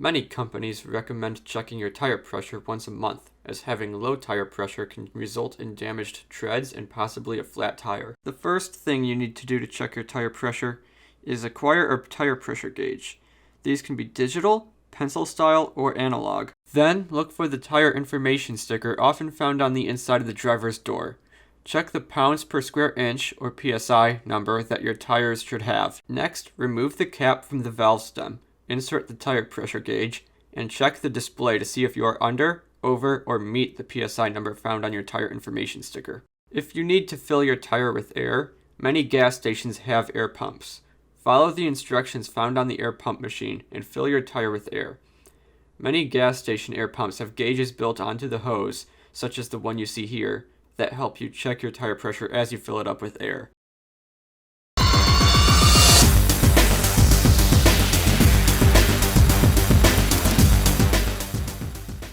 Many companies recommend checking your tire pressure once a month, as having low tire pressure can result in damaged treads and possibly a flat tire. The first thing you need to do to check your tire pressure is acquire a tire pressure gauge. These can be digital, pencil style, or analog. Then look for the tire information sticker often found on the inside of the driver's door. Check the pounds per square inch or PSI number that your tires should have. Next, remove the cap from the valve stem. Insert the tire pressure gauge, and check the display to see if you are under, over, or meet the PSI number found on your tire information sticker. If you need to fill your tire with air, many gas stations have air pumps. Follow the instructions found on the air pump machine and fill your tire with air. Many gas station air pumps have gauges built onto the hose, such as the one you see here, that help you check your tire pressure as you fill it up with air.